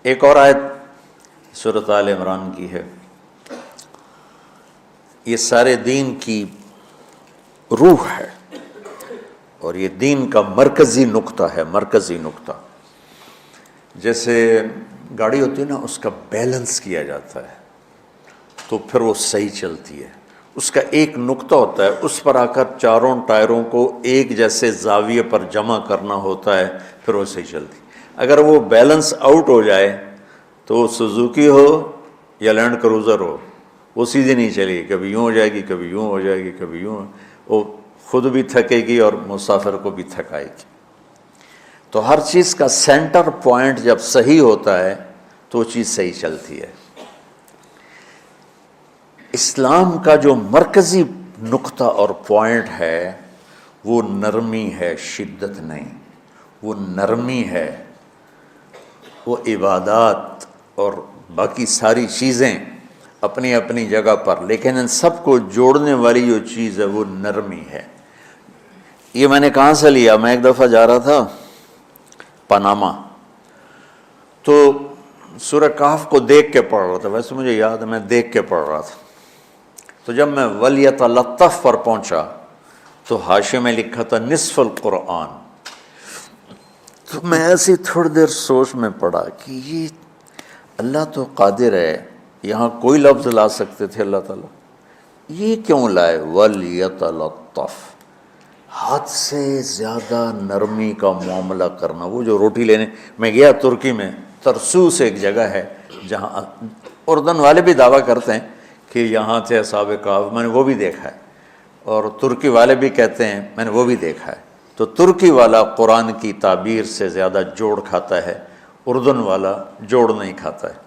ایک اور آیت سورۃ آل عمران کی ہے، یہ سارے دین کی روح ہے اور یہ دین کا مرکزی نقطہ ہے، مرکزی نقطہ۔ جیسے گاڑی ہوتی ہے نا، اس کا بیلنس کیا جاتا ہے تو پھر وہ صحیح چلتی ہے۔ اس کا ایک نقطہ ہوتا ہے، اس پر آ کر چاروں ٹائروں کو ایک جیسے زاویے پر جمع کرنا ہوتا ہے، پھر وہ صحیح چلتی ہے۔ اگر وہ بیلنس آؤٹ ہو جائے تو وہ سوزوکی ہو یا لینڈ کروزر ہو، وہ سیدھی نہیں چلے گی، کبھی یوں ہو جائے گی، کبھی یوں ہو جائے گی، کبھی یوں، وہ خود بھی تھکے گی اور مسافر کو بھی تھکائے گی۔ تو ہر چیز کا سینٹر پوائنٹ جب صحیح ہوتا ہے تو وہ چیز صحیح چلتی ہے۔ اسلام کا جو مرکزی نقطہ اور پوائنٹ ہے وہ نرمی ہے، شدت نہیں، وہ نرمی ہے۔ وہ عبادات اور باقی ساری چیزیں اپنی اپنی جگہ پر، لیکن ان سب کو جوڑنے والی جو چیز ہے وہ نرمی ہے۔ یہ میں نے کہاں سے لیا؟ میں ایک دفعہ جا رہا تھا پاناما، تو سورہ کہف کو دیکھ کے پڑھ رہا تھا، ویسے مجھے یاد ہے میں دیکھ کے پڑھ رہا تھا۔ تو جب میں وَلْيَتَلَطَّفْ پر پہنچا تو حاشیے میں لکھا تھا نصف القرآن۔ تو میں ایسی تھوڑی دیر سوچ میں پڑا کہ یہ اللہ تو قادر ہے، یہاں کوئی لفظ لا سکتے تھے اللہ تعالیٰ، یہ کیوں لائے وَلْيَتَلَطَّفْ؟ حد سے زیادہ نرمی کا معاملہ کرنا۔ وہ جو روٹی لینے میں گیا ترکی میں، ترسوس ایک جگہ ہے جہاں اردن والے بھی دعویٰ کرتے ہیں کہ یہاں تھے اصحاب کہف، میں نے وہ بھی دیکھا ہے، اور ترکی والے بھی کہتے ہیں میں نے وہ بھی دیکھا ہے۔ تو ترکی والا قرآن کی تعبیر سے زیادہ جوڑ کھاتا ہے، اردن والا جوڑ نہیں کھاتا ہے۔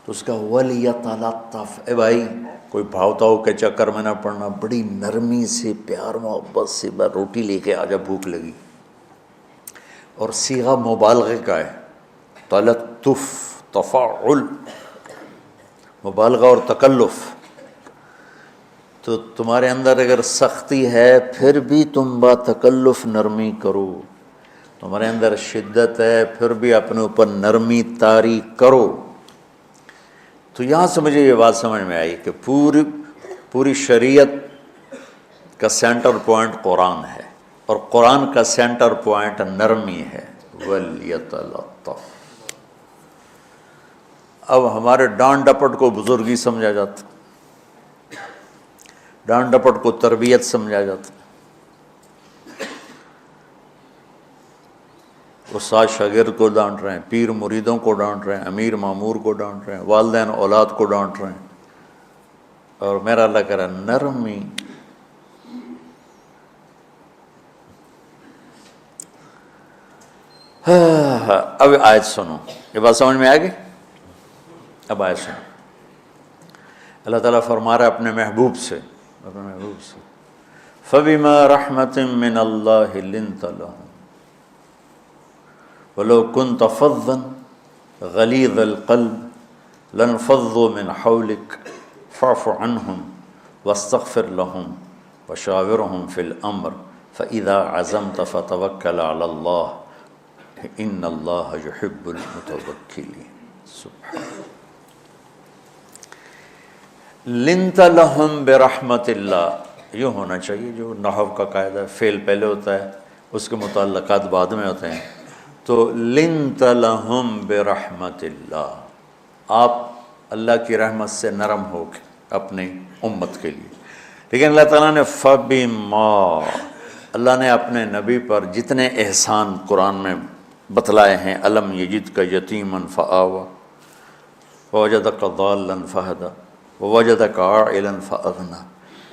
تو اس کا وَلْيَتَلَطَّفْ، اے بھائی کوئی بھاؤ تاؤ کے چکر میں نہ پڑنا، بڑی نرمی سے پیار محبت سے بس روٹی لے کے آجا، بھوک لگی۔ اور صیغہ مبالغے کا ہے، تلطف، تفاعل، مبالغہ اور تکلف۔ تو تمہارے اندر اگر سختی ہے پھر بھی تم با تکلف نرمی کرو، تمہارے اندر شدت ہے پھر بھی اپنے اوپر نرمی طاری کرو۔ تو یہاں سے مجھے یہ بات سمجھ میں آئی کہ پوری شریعت کا سینٹر پوائنٹ قرآن ہے، اور قرآن کا سینٹر پوائنٹ نرمی ہے، وَلْيَتَلَطَّفْ۔ اب ہمارے ڈانٹ ڈپٹ کو بزرگی سمجھا جاتا، ڈانٹ ڈپٹ کو تربیت سمجھا جاتا، استاد شاگرد کو ڈانٹ رہے ہیں، پیر مریدوں کو ڈانٹ رہے ہیں، امیر مامور کو ڈانٹ رہے ہیں، والدین اولاد کو ڈانٹ رہے ہیں، اور میرا اللہ کہہ رہا ہے نرمی۔ اب آیت سنو، یہ بات سمجھ میں آ گئی؟ اب آیت سنو، اللہ تعالیٰ فرما رہا ہے اپنے محبوب سے، فَبِمَا رَحْمَةٍ مِّنَ اللَّهِ لِنْتَ لَهُمْ وَلَوْ كُنْتَ فَظًّا غَلِيظَ الْقَلْبِ لَانفَضُّوا مِنْ حَوْلِكَ فَاعْفُ عَنْهُمْ وَاسْتَغْفِرْ لَهُمْ وَشَاوِرْهُمْ فِي الْأَمْرِ فَإِذَا عَزَمْتَ فَتَوَكَّلْ عَلَى اللَّهِ إِنَّ اللَّهَ يُحِبُّ الْمُتَوَكِّلِينَ۔ سبحان لِنْتَ لَهُمْ بِرَحْمَةِ اللَّهِ، یوں ہونا چاہیے، جو نحو کا قاعدہ ہے، فعل پہلے ہوتا ہے اس کے متعلقات بعد میں ہوتے ہیں۔ تو لِنْتَ لَهُمْ بِرَحْمَةِ اللَّهِ، آپ اللہ کی رحمت سے نرم ہو کے اپنی امت کے لیے۔ لیکن اللہ تعالیٰ نے فَبِمَا، اللہ نے اپنے نبی پر جتنے احسان قرآن میں بتلائے ہیں، أَلَمْ يَجِدْكَ يَتِيمًا فَآوَى وَوَجَدَكَ ضَالًّا فَهَدَى وَوَجَدَكَ عَائِلًا فَأَغْنَى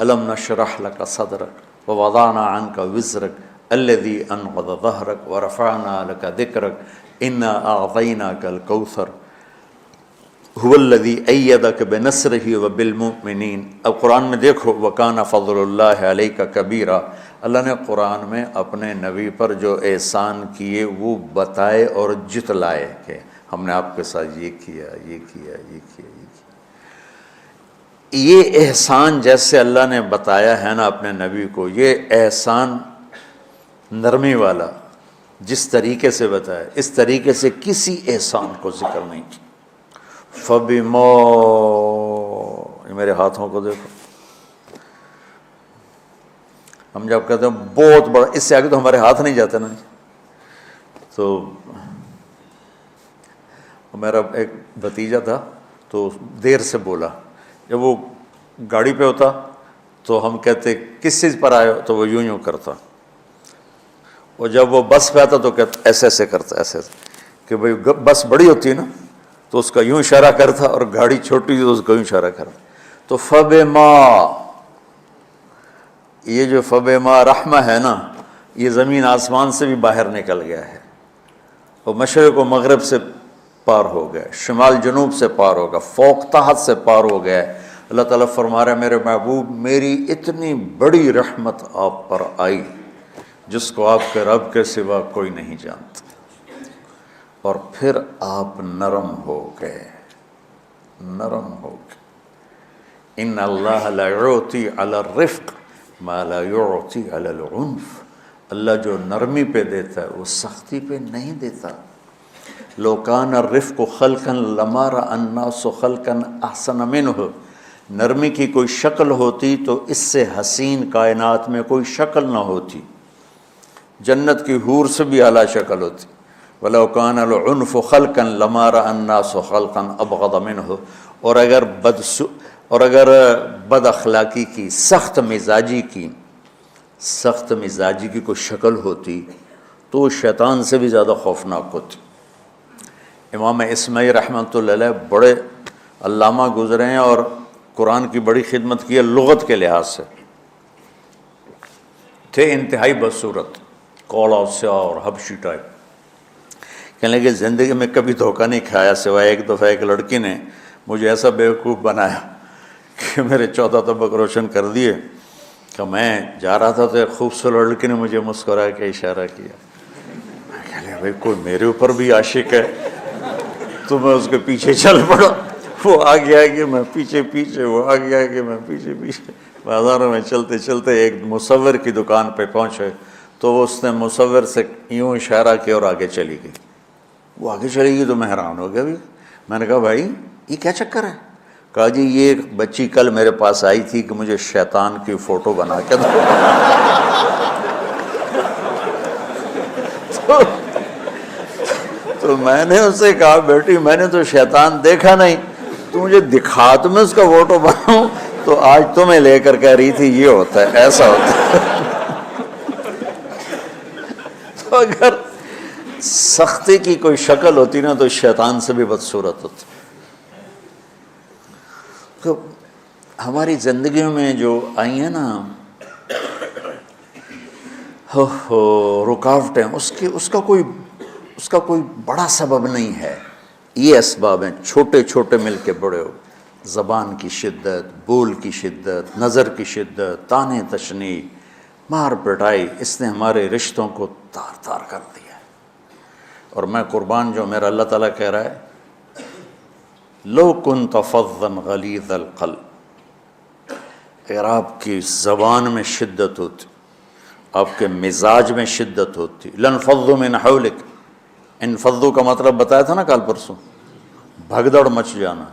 أَلَمْ نَشْرَحْ لَكَ صَدْرَكَ وَوَضَعْنَا عَنْكَ وِزْرَكَ الَّذِي أَنْقَضَ ظَهْرَكَ وَرَفَعْنَا لَكَ ذِكْرَكَ إِنَّا أَعْطَيْنَاكَ الْكَوْثَرَ هُوَ الَّذِي أَيَّدَكَ بِنَصْرِهِ وَبِالْمُؤْمِنِينَ۔ اب قرآن میں دیکھو وَكَانَ فَضْلُ اللَّهِ عَلَيْكَ كَبِيرًا، اللہ نے قرآن میں اپنے نبی پر جو احسان کیے وہ بتائے اور جتلائے کہ ہم نے آپ کے ساتھ یہ کیا، یہ کیا، یہ کیا، یہ کیا۔ یہ احسان جیسے اللہ نے بتایا ہے نا اپنے نبی کو، یہ احسان نرمی والا، جس طریقے سے بتایا اس طریقے سے کسی احسان کو ذکر نہیں کیا۔ فَبِمَا، یہ میرے ہاتھوں کو دیکھو، ہم جب کہتے ہیں بہت بڑا، اس سے آگے تو ہمارے ہاتھ نہیں جاتے نا۔ تو میرا ایک بھتیجا تھا تو دیر سے بولا، جب وہ گاڑی پہ ہوتا تو ہم کہتے کس چیز پر آئے ہو، تو وہ یوں کرتا، اور جب وہ بس پہ آتا تو کہتا ایسے ایسے کرتا، ایسے ایسے، کہ بھئی بس بڑی ہوتی ہے نا تو اس کا یوں اشارہ کرتا، اور گاڑی چھوٹی تھی تو اس کا یوں اشارہ کرتا۔ تو فَبِمَا، یہ جو فَبِمَا رحمہ ہے نا، یہ زمین آسمان سے بھی باہر نکل گیا ہے، اور مشرق و مغرب سے پار ہو گیا، شمال جنوب سے پار ہو گیا، فوق تحت سے پار ہو گیا ہے۔ اللہ تعالیٰ فرما رہا ہے میرے محبوب میری اتنی بڑی رحمت آپ پر آئی جس کو آپ کے رب کے سوا کوئی نہیں جانتا، اور پھر آپ نرم ہو گئے، نرم ہو گئے۔ ان اللہ لا یعطی علی الرفق ما لا یعطی علی العنف، اللہ جو نرمی پہ دیتا ہے وہ سختی پہ نہیں دیتا۔ لو کان الرفق خلقا لما رأى الناس خلقا احسن منہ، نرمی کی کوئی شکل ہوتی تو اس سے حسین کائنات میں کوئی شکل نہ ہوتی، جنت کی حور سے بھی اعلیٰ شکل ہوتی۔ وَلَوْ كَانَ الْعُنْفُ خَلْقًا لَمَا رَأَى النَّاسُ خَلْقًا أَبْغَضَ مِنْهُ، اور اگر بد اخلاقی کی، سخت مزاجی کی کوئی شکل ہوتی تو وہ شیطان سے بھی زیادہ خوفناک ہوتی۔ امام اسماعیل رحمۃ اللہ علیہ بڑے علامہ گزرے ہیں اور قرآن کی بڑی خدمت کی ہے لغت کے لحاظ سے، تھے انتہائی بدصورت، کوڑا سیاہ اور حبشی ٹائپ۔ کہنے لگے زندگی میں کبھی دھوکہ نہیں کھایا سوائے ایک دفعہ ایک لڑکی نے مجھے ایسا بیوقوف بنایا کہ میرے 14 طبق روشن کر دیے، کہ میں جا رہا تھا تو ایک خوبصورت لڑکی نے مجھے مسکرا کے اشارہ کیا، میں کہہ لیا بھائی کوئی میرے اوپر بھی عاشق ہے، تو میں اس کے پیچھے چل پڑا، وہ آگے آگے میں پیچھے پیچھے، وہ آگے آگے میں پیچھے پیچھے، بازاروں میں چلتے چلتے ایک مصور کی دکان پہ پہنچے تو اس نے مصور سے یوں اشارہ کیا اور آگے چلی گئی۔ وہ آگے چلی گئی تو میں حیران ہو گیا بھی، میں نے کہا بھائی یہ کیا چکر ہے؟ کہا جی یہ ایک بچی کل میرے پاس آئی تھی کہ مجھے شیطان کی فوٹو بنا کے دو۔ تو میں نے اس سے کہا بیٹی میں نے تو شیطان دیکھا نہیں، تو مجھے دکھا تو میں اس کا فوٹو بناؤں، تو آج تمہیں لے کر کہہ رہی تھی یہ ہوتا ہے ایسا ہوتا ہے۔ تو اگر سختی کی کوئی شکل ہوتی نا تو شیطان سے بھی بدصورت ہوتی۔ تو ہماری زندگیوں میں جو آئی ہیں نا رکاوٹیں، اس کا کوئی بڑا سبب نہیں ہے، یہ اسباب ہیں چھوٹے چھوٹے مل کے بڑے ہو، زبان کی شدت، بول کی شدت، نظر کی شدت، طعنے تشنیع، مار پٹائی، اس نے ہمارے رشتوں کو تار تار کر دیا ہے۔ اور میں قربان جو میرا اللہ تعالیٰ کہہ رہا ہے لو کنت فظا غلیظ القلب، اگر آپ کی زبان میں شدت ہوتی، آپ کے مزاج میں شدت ہوتی، لانفضوا من حولک، انفضوا کا مطلب بتایا تھا نا کل پرسوں، بھگدڑ مچ جانا،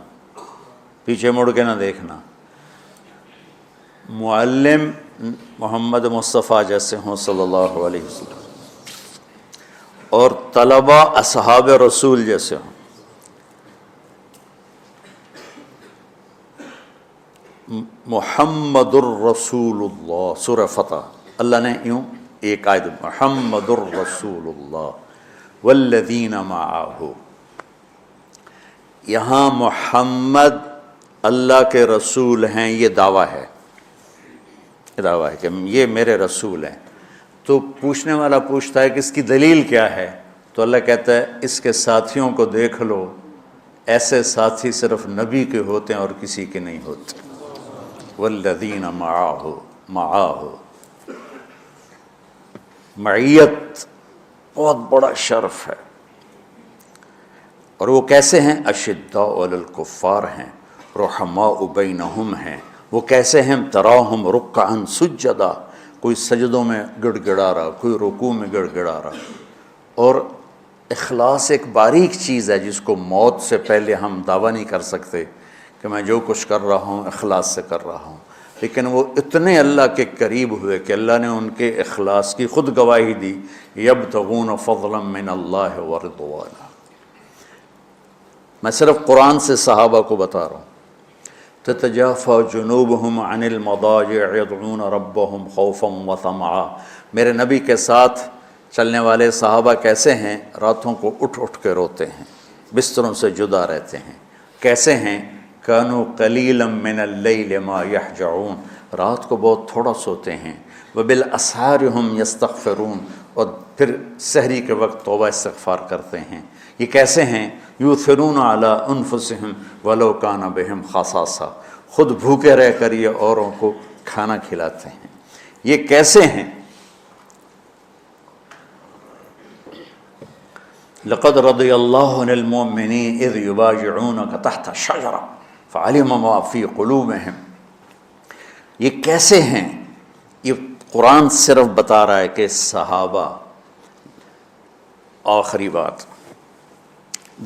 پیچھے مڑ کے نہ دیکھنا۔ معلم محمد مصطفیٰ جیسے ہوں صلی اللہ علیہ وسلم، اور طلبہ اصحاب رسول جیسے ہوں، محمد الرسول اللہ، سورہ فتح اللہ نے یوں ایک آیت محمد الرسول اللہ والذین معہ، یہاں محمد اللہ کے رسول ہیں، یہ دعویٰ ہے کہ یہ میرے رسول ہیں۔ تو پوچھنے والا پوچھتا ہے کہ اس کی دلیل کیا ہے، تو اللہ کہتا ہے اس کے ساتھیوں کو دیکھ لو، ایسے ساتھی صرف نبی کے ہوتے ہیں اور کسی کے نہیں ہوتے۔ والذین معاہ، معیت بہت بڑا شرف ہے۔ اور وہ کیسے ہیں؟ اشداء علی الکفار ہیں، رحماء بینہم ہیں۔ وہ کیسے ہیں؟ تراہم رکعا سجدا، کوئی سجدوں میں گڑ گڑا رہا، کوئی رکوع میں گڑ گڑا رہا، اور اخلاص ایک باریک چیز ہے جس کو موت سے پہلے ہم دعویٰ نہیں کر سکتے کہ میں جو کچھ کر رہا ہوں اخلاص سے کر رہا ہوں، لیکن وہ اتنے اللہ کے قریب ہوئے کہ اللہ نے ان کے اخلاص کی خود گواہی دی، یبتغون فضلا من اللہ ورضوانا۔ میں صرف قرآن سے صحابہ کو بتا رہا ہوں، تتجافى جنوبهم عن المضاجع يدعون ربهم خوفا وطمعا۔ میرے نبی کے ساتھ چلنے والے صحابہ کیسے ہیں؟ راتوں کو اٹھ اٹھ کے روتے ہیں، بستروں سے جدا رہتے ہیں۔ کیسے ہیں؟ كانوا قليلا من الليل ما يهجعون، رات کو بہت تھوڑا سوتے ہیں۔ وبالاسحار هم يستغفرون، اور پھر سحری کے وقت توبہ استغفار کرتے ہیں۔ یہ کیسے ہیں؟ یؤثرون علی انفسهم ولو کان بهم خصاصہ، خود بھوکے رہ کر یہ اوروں کو کھانا کھلاتے ہیں۔ یہ کیسے ہیں؟ لقد رضی اللہ عن المؤمنین اذ یبایعونک تحت الشجرہ فعلم ما فی قلوبہم۔ یہ کیسے ہیں؟ یہ قرآن صرف بتا رہا ہے کہ صحابہ، آخری بات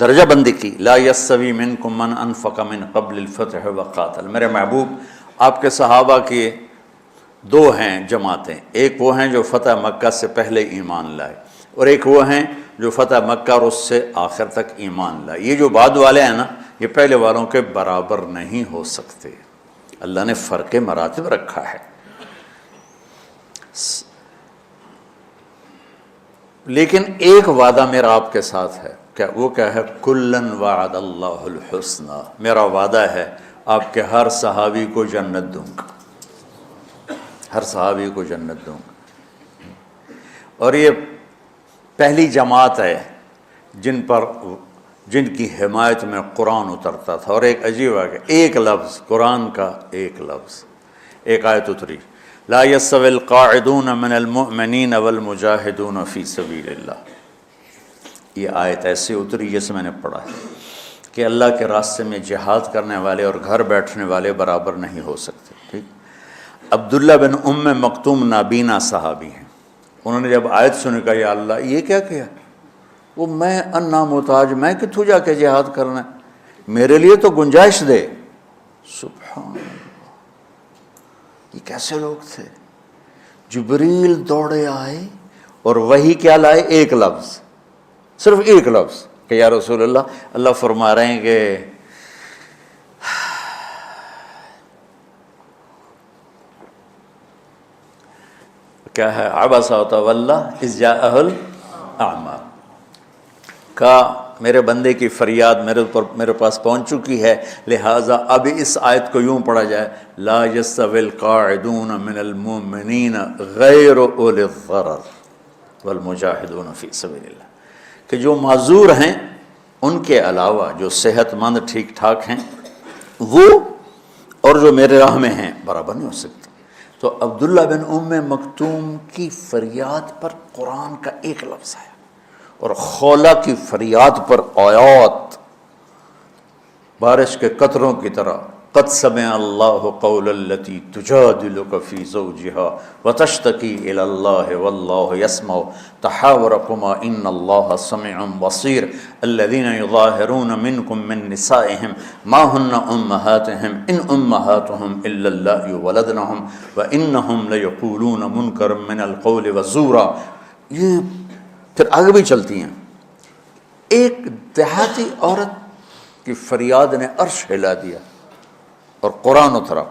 درجہ بندی کی، لا یستوی منکم من انفق من قبل الفتح وقاتل۔ میرے محبوب، آپ کے صحابہ کے دو ہیں جماعتیں، ایک وہ ہیں جو فتح مکہ سے پہلے ایمان لائے، اور ایک وہ ہیں جو فتح مکہ اور اس سے آخر تک ایمان لائے۔ یہ جو بعد والے ہیں نا، یہ پہلے والوں کے برابر نہیں ہو سکتے، اللہ نے فرق مراتب رکھا ہے۔ لیکن ایک وعدہ میرا آپ کے ساتھ ہے، وہ کیا ہے؟ کلن وعد اللہ الحسنہ، میرا وعدہ ہے آپ کے ہر صحابی کو جنت دوں گا، ہر صحابی کو جنت دوں گا۔ اور یہ پہلی جماعت ہے جن کی حمایت میں قرآن اترتا تھا۔ اور ایک عجیب ہے کہ ایک لفظ قرآن کا، ایک لفظ، ایک آیت اتری، لا یستوی القاعدون من المؤمنین والمجاہدون فی سبیل اللہ۔ یہ آیت ایسے اتری جیسے میں نے پڑھا ہے کہ اللہ کے راستے میں جہاد کرنے والے اور گھر بیٹھنے والے برابر نہیں ہو سکتے۔ ٹھیک، عبداللہ بن ام مکتوم نابینا صحابی ہیں، انہوں نے جب آیت سنی کہا یا اللہ یہ کیا کیا؟ وہ میں انا محتاج، میں کتوں جا کے جہاد کرنا ہے، میرے لیے تو گنجائش دے۔ سبحان اللہ، یہ کیسے لوگ تھے؟ جبریل دوڑے آئے اور وہی کیا لائے؟ ایک لفظ، صرف ایک لفظ کہ یا رسول اللہ، اللہ فرما رہے ہیں کہ کیا ہے؟ عبس وتولی اذ جاءہ الاعمی، کہا میرے بندے کی فریاد میرے پاس پہنچ چکی ہے، لہٰذا اب اس آیت کو یوں پڑھا جائے، لا یستوی القاعدون من المؤمنین غیر اولی الضرر والمجاہدون فی سبیل اللہ، کہ جو معذور ہیں ان کے علاوہ جو صحت مند ٹھیک ٹھاک ہیں وہ اور جو میرے راہ میں ہیں برابر نہیں ہو سکتے۔ تو عبداللہ بن ام مکتوم کی فریاد پر قرآن کا ایک لفظ ہے، اور خولہ کی فریاد پر آیات بارش کے قطروں کی طرح، قد سمع اللہ قول التی تجادلک فی زوجها وتشتکی الی اللہ واللہ یسمع تحاورکما ان اللہ سمیع بصیر الذین یظاہرون منکم من نسائہم ما ہن امہاتہم ان امہاتہم الا اللائي ولدنہم وانہم لیقولون منکرا من القول وزورا۔ یہ پھر آگے بھی چلتی ہیں۔ ایک دیہاتی عورت کی فریاد نے عرش ہلا دیا اور قرآن اترا۔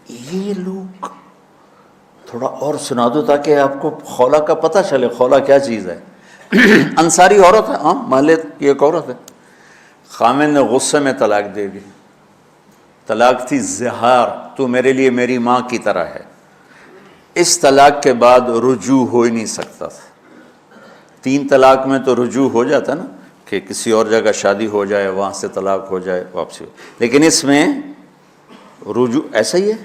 یہ لوگ تھوڑا اور سنا دو تاکہ آپ کو خولہ کا پتہ چلے، خولہ کیا چیز ہے۔ انصاری عورت ہے، ہاں محلے کی ایک عورت ہے، خامن نے غصے میں طلاق دے دی، طلاق تھی زہار، تو میرے لیے میری ماں کی طرح ہے۔ اس طلاق کے بعد رجوع ہو ہی نہیں سکتا تھا۔ 3 طلاق میں تو رجوع ہو جاتا نا، کہ کسی اور جگہ شادی ہو جائے، وہاں سے طلاق ہو جائے، واپسی ہو، لیکن اس میں رجوع ایسا ہی ہے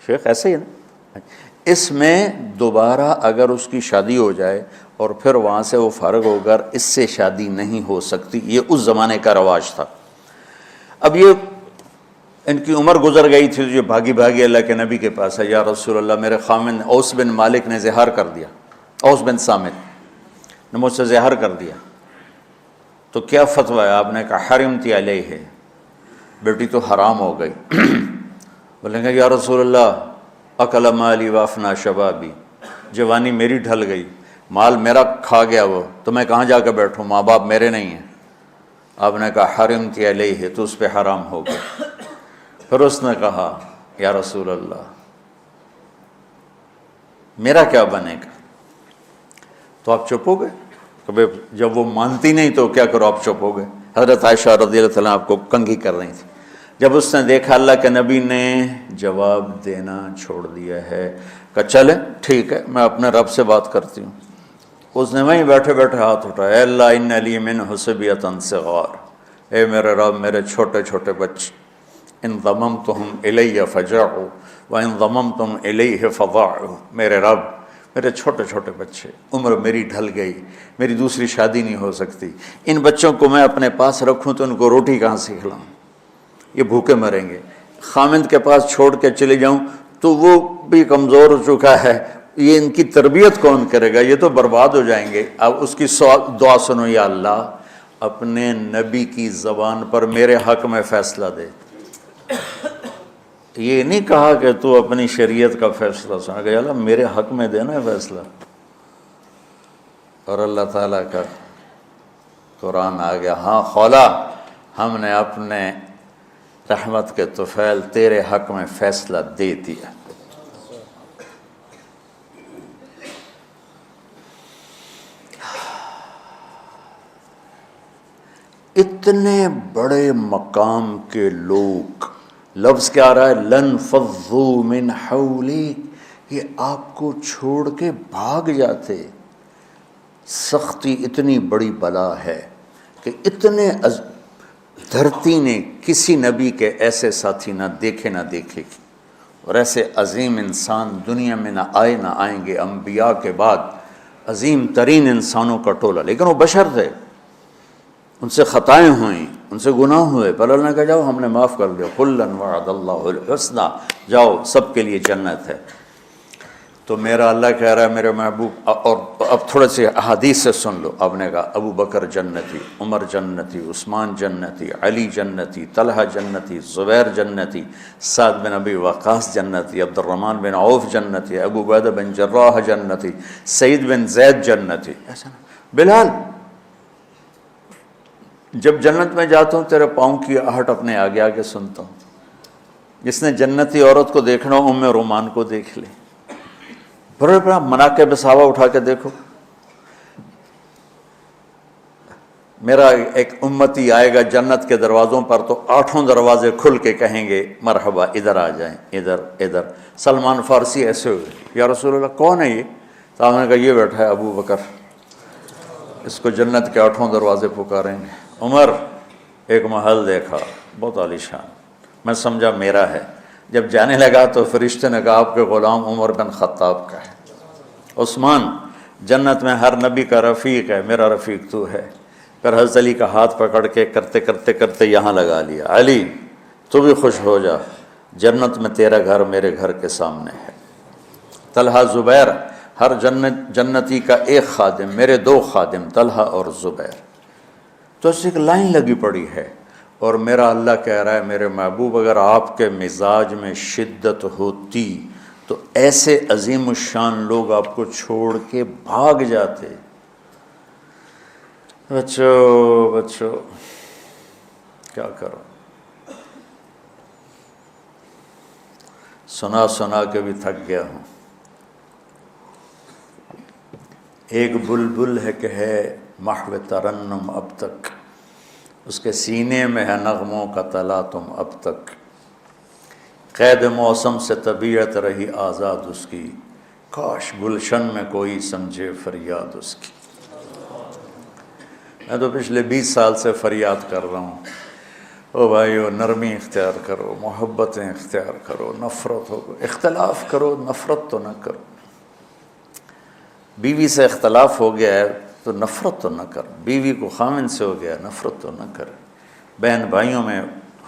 شیخ، ایسا ہی ہے نا، اس میں دوبارہ اگر اس کی شادی ہو جائے اور پھر وہاں سے وہ فارغ ہو کر اس سے شادی نہیں ہو سکتی، یہ اس زمانے کا رواج تھا۔ اب یہ ان کی عمر گزر گئی تھی، جو بھاگی بھاگی اللہ کے نبی کے پاس ہے، یا رسول اللہ میرے خامن اوس بن مالک نے زہار کر دیا، اوس بن صامت نے مجھ سے زہر کر دیا، تو کیا فتویٰ ہے؟ آپ نے کہا حرمتی علیہ ہے، بیٹی تو حرام ہو گئی۔ بولیں گے یا رسول اللہ اکل مالی وافنا شبابی، جوانی میری ڈھل گئی، مال میرا کھا گیا وہ، تو میں کہاں جا کے بیٹھوں، ماں باپ میرے نہیں ہیں۔ آپ نے کہا حرمتی علیہ ہے، تو اس پہ حرام ہو گئی۔ پھر اس نے کہا یا رسول اللہ میرا کیا بنے گا؟ تو آپ چپ ہو گئے؟ کہ جب وہ مانتی نہیں تو کیا کرو، آپ چپ ہو گئے۔ حضرت عائشہ رضی اللہ تعالیٰ آپ کو کنگھی کر رہی تھی۔ جب اس نے دیکھا اللہ کے نبی نے جواب دینا چھوڑ دیا ہے، کہ چلے ٹھیک ہے میں اپنے رب سے بات کرتی ہوں، اس نے وہیں بیٹھے بیٹھے ہاتھ اٹھایا، اے اللہ ان لی منہ صبیۃ صغار، اے میرے رب میرے چھوٹے چھوٹے بچے، ان ضممتہم الی فجعوا وان ضممتم الیہ فضاعوا، میرے رب میرے چھوٹے چھوٹے بچے، عمر میری ڈھل گئی، میری دوسری شادی نہیں ہو سکتی، ان بچوں کو میں اپنے پاس رکھوں تو ان کو روٹی کہاں سے کھلاؤں، یہ بھوکے مریں گے، خامند کے پاس چھوڑ کے چلے جاؤں تو وہ بھی کمزور ہو چکا ہے، یہ ان کی تربیت کون کرے گا، یہ تو برباد ہو جائیں گے۔ اب اس کی دعا سنو، یا اللہ اپنے نبی کی زبان پر میرے حق میں فیصلہ دے۔ یہ نہیں کہا کہ تو اپنی شریعت کا فیصلہ سنا، کہ اللہ میرے حق میں دینا ہے فیصلہ۔ اور اللہ تعالیٰ کا قرآن آ گیا، ہاں خولا ہم نے اپنے رحمت کے طفیل تیرے حق میں فیصلہ دے دیا۔ اتنے بڑے مقام کے لوگ، لفظ کیا آ رہا ہے، لن فضوا من حولی، یہ آپ کو چھوڑ کے بھاگ جاتے۔ سختی اتنی بڑی بلا ہے کہ اتنے دھرتی نے کسی نبی کے ایسے ساتھی نہ دیکھے نہ دیکھے گی، اور ایسے عظیم انسان دنیا میں نہ آئے نہ آئیں گے۔ انبیاء کے بعد عظیم ترین انسانوں کا ٹولہ، لیکن وہ بشر تھے، ان سے خطائیں ہوئیں، ان سے گناہ ہوئے، پر اللہ نے کہا جاؤ ہم نے معاف کر دیا، کلا وعد اللہ الحسنی، جاؤ سب کے لیے جنت ہے۔ تو میرا اللہ کہہ رہا ہے میرے محبوب، اور اب تھوڑے سے احادیث سے سن لو۔ آپ نے کہا ابو بکر جنتی، عمر جنتی، عثمان جنتی، علی جنتی، طلحہ جنتی، زبیر جنتی، سعد بن ابی وقاص جنتی، عبد الرحمن بن عوف جنتی، ابو عبیدہ بن جراح جنتی، سعید بن زید جنتی، ایسا نا بلال جب جنت میں جاتا ہوں تیرے پاؤں کی آہٹ اپنے آگے آگے سنتا ہوں۔ جس نے جنتی عورت کو دیکھنا ہو ام رومان کو دیکھ لے، بڑے بڑا مناقب صحابہ اٹھا کے دیکھو۔ میرا ایک امتی آئے گا جنت کے دروازوں پر تو 8 دروازے کھل کے کہیں گے مرحبا ادھر آ جائیں، ادھر ادھر۔ سلمان فارسی ایسے ہوئے، یا رسول اللہ کون ہے یہ؟ تو آپ نے کہا یہ بیٹھا ہے ابو بکر، اس کو جنت کے 8 دروازے پکاریں گے۔ عمر ایک محل دیکھا بہت عالیشان، میں سمجھا میرا ہے، جب جانے لگا تو فرشتے نے کہا آپ کے غلام عمر بن خطاب کا ہے۔ عثمان جنت میں ہر نبی کا رفیق ہے، میرا رفیق تو ہے۔ پھر حضرت علی کا ہاتھ پکڑ کے کرتے کرتے کرتے یہاں لگا لیا، علی تو بھی خوش ہو جا، جنت میں تیرا گھر میرے گھر کے سامنے ہے۔ طلحہ زبیر، ہر جنتی کا ایک خادم، میرے 2 خادم طلحہ اور زبیر۔ تو اس ایک لائن لگی پڑی ہے، اور میرا اللہ کہہ رہا ہے میرے محبوب اگر آپ کے مزاج میں شدت ہوتی تو ایسے عظیم الشان لوگ آپ کو چھوڑ کے بھاگ جاتے۔ بچو کیا کرو، سنا سنا کے بھی تھک گیا ہوں۔ ایک بلبل ہے کہ ہے محو ترنم اب تک، اس کے سینے میں ہے نغموں کا تلا تم اب تک، قید موسم سے طبیعت رہی آزاد اس کی، کاش گلشن میں کوئی سمجھے فریاد اس کی۔ میں تو پچھلے 20 سال سے فریاد کر رہا ہوں، او بھائیو نرمی اختیار کرو، محبتیں اختیار کرو، نفرت ہو، اختلاف کرو، نفرت تو نہ کرو۔ بیوی سے اختلاف ہو گیا ہے تو نفرت تو نہ کر، بیوی کو خامن سے ہو گیا نفرت تو نہ کر، بہن بھائیوں میں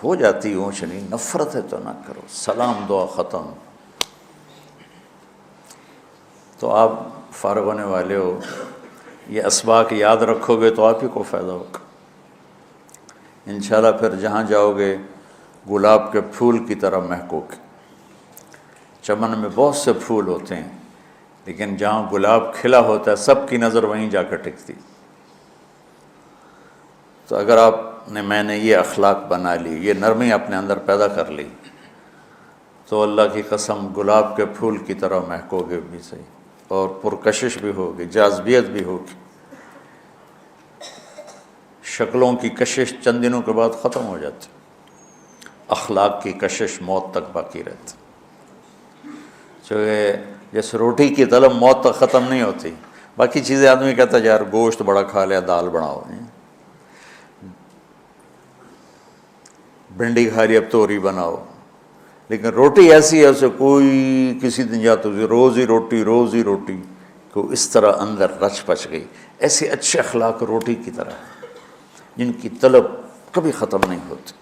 ہو جاتی اونچ نہیں، نفرت ہے تو نہ کرو، سلام دعا ختم۔ تو آپ فارغ ہونے والے ہو، یہ اسباق یاد رکھو گے تو آپ ہی کو فائدہ ہوگا انشاءاللہ۔ پھر جہاں جاؤ گے گلاب کے پھول کی طرح مہکو گے۔ چمن میں بہت سے پھول ہوتے ہیں، لیکن جہاں گلاب کھلا ہوتا ہے سب کی نظر وہیں جا کر ٹکتی۔ تو اگر میں نے یہ اخلاق بنا لی، یہ نرمی اپنے اندر پیدا کر لی، تو اللہ کی قسم گلاب کے پھول کی طرح مہکو گے بھی صحیح، اور پرکشش بھی ہوگی، جاذبیت بھی ہوگی۔ شکلوں کی کشش چند دنوں کے بعد ختم ہو جاتی، اخلاق کی کشش موت تک باقی رہتی۔ جیسے روٹی کی طلب موت تک ختم نہیں ہوتی، باقی چیزیں آدمی کہتا ہے یار گوشت بڑا کھا لیا، دال بناؤ، بھنڈی کھا لی اب توری بناؤ، لیکن روٹی ایسی ہے اسے کوئی کسی دن جاتا روز ہی روٹی کو اس طرح اندر رچ پچ گئی۔ ایسے اچھے اخلاق روٹی کی طرح ہیں جن کی طلب کبھی ختم نہیں ہوتی۔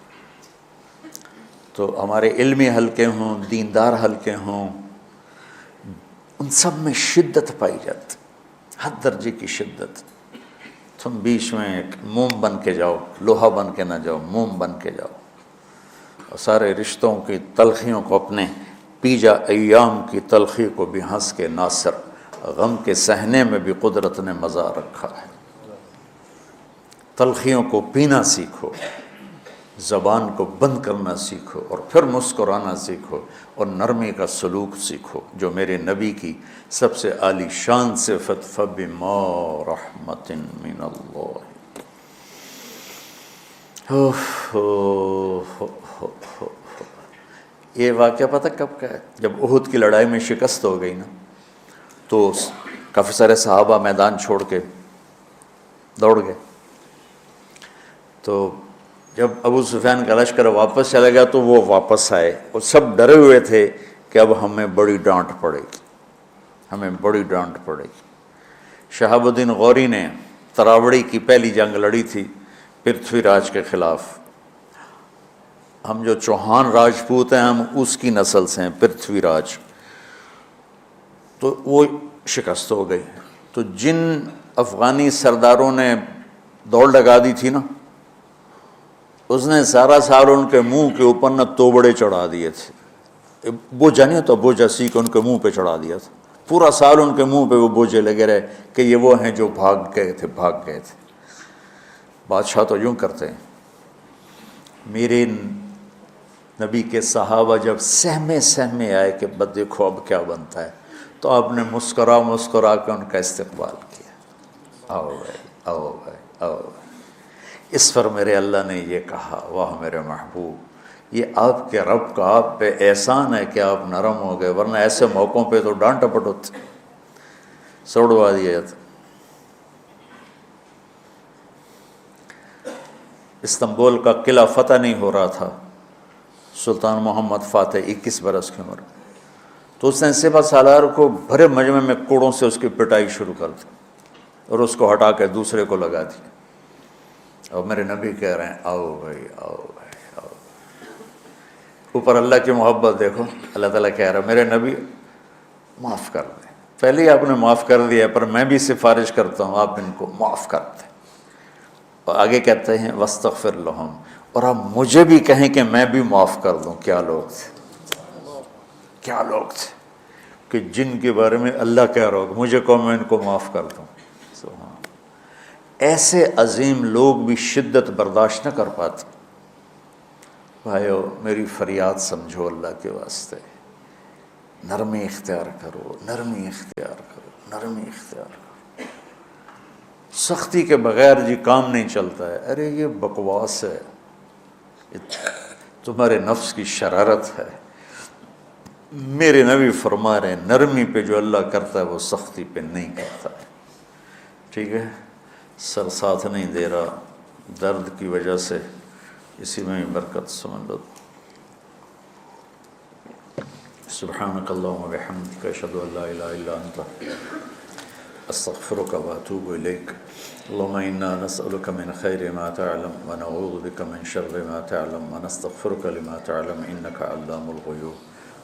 تو ہمارے علمی حلقے ہوں، دیندار حلقے ہوں، ان سب میں شدت پائی جاتی، ہر درجے کی شدت۔ تم بیچ میں ایک موم بن کے جاؤ، لوہا بن کے نہ جاؤ، موم بن کے جاؤ، اور سارے رشتوں کی تلخیوں کو اپنے پی جا، ایام کی تلخی کو بھی ہنس کے ناصر، غم کے سہنے میں بھی قدرت نے مزہ رکھا ہے۔ تلخیوں کو پینا سیکھو، زبان کو بند کرنا سیکھو، اور پھر مسکرانا سیکھو، اور نرمی کا سلوک سیکھو جو میرے نبی کی سب سے عالی شان صفت فَبِمَا رَحْمَةٍ مِّنَ اللَّهِ۔ یہ واقعہ پتہ کب کا ہے؟ جب احد کی لڑائی میں شکست ہو گئی نا، تو کافی سارے صحابہ میدان چھوڑ کے دوڑ گئے۔ تو جب ابو سفیان کا لشکر واپس چلا گیا تو وہ واپس آئے، اور سب ڈرے ہوئے تھے کہ اب ہمیں بڑی ڈانٹ پڑے گی، ہمیں بڑی ڈانٹ پڑے گی۔ شہاب الدین غوری نے تراوڑی کی پہلی جنگ لڑی تھی پرتھوی راج کے خلاف۔ ہم جو چوہان راجپوت ہیں ہم اس کی نسل سے ہیں، پرتھوی راج، تو وہ شکست ہو گئی۔ تو جن افغانی سرداروں نے دوڑ لگا دی تھی نا، اس نے سارا سال ان کے منہ کے اوپر نہ توبڑے چڑھا دیے تھے، بوجھا نہیں ہوتا، بوجھا سیکھ ان کے منہ پہ چڑھا دیا تھا، پورا سال ان کے منہ پہ وہ بوجھے لگے رہے کہ یہ وہ ہیں جو بھاگ گئے تھے۔ بادشاہ تو یوں کرتے ہیں۔ میرے نبی کے صحابہ جب سہمے آئے کہ بس دیکھو اب کیا بنتا ہے، تو آپ نے مسکرا کے ان کا استقبال کیا، آؤ بھائی آؤ بھائی آؤ بھائی۔ اس پر میرے اللہ نے یہ کہا، واہ میرے محبوب، یہ آپ کے رب کا آپ پہ احسان ہے کہ آپ نرم ہو گئے، ورنہ ایسے موقعوں پہ تو ڈانٹ ٹپٹ ہوتی، سوڑوا دیا جاتا۔ استنبول کا قلعہ فتح نہیں ہو رہا تھا، سلطان محمد فاتح 21 برس کی عمر، تو اس نے سپہ سالار کو بھرے مجمع میں کوڑوں سے اس کی پٹائی شروع کر دی، اور اس کو ہٹا کے دوسرے کو لگا دیا۔ اور میرے نبی کہہ رہے ہیں آؤ بھائی آؤ بھائی آؤ۔ اوپر اللہ کی محبت دیکھو، اللہ تعالیٰ کہہ رہا ہے میرے نبی معاف کر دیں، پہلے ہی آپ نے معاف کر دیا، پر میں بھی سفارش کرتا ہوں آپ ان کو معاف کر دیں۔ اور آگے کہتے ہیں وَاسْتَغْفِرْ لَهُمْ، اور آپ مجھے بھی کہیں کہ میں بھی معاف کر دوں۔ کیا لوگ تھے کہ جن کے بارے میں اللہ کہہ رہا ہوگا مجھے کہو میں ان کو معاف کر دوں۔ ایسے عظیم لوگ بھی شدت برداشت نہ کر پاتے۔ بھائیو میری فریاد سمجھو اللہ کے واسطے، نرمی اختیار کرو، نرمی اختیار کرو، نرمی اختیار کرو۔ سختی کے بغیر جی کام نہیں چلتا ہے، ارے یہ بکواس ہے، تمہارے نفس کی شرارت ہے۔ میرے نبی فرما رہے ہیں نرمی پہ جو اللہ کرتا ہے وہ سختی پہ نہیں کرتا ہے۔ ٹھیک ہے، سر ساتھ نہیں دے رہا درد کی وجہ سے، اسی میں برکت سمجھ لو۔ سبحانک اللہم و بحمدک، اشہد ان لا الہ الا انت، استغفرک و اتوب الیک۔ اللہم انا نسألک من خیر ما تعلم ونعوذ بک من شر ما تعلم ونستغفرک لما تعلم انک علام الغیوب۔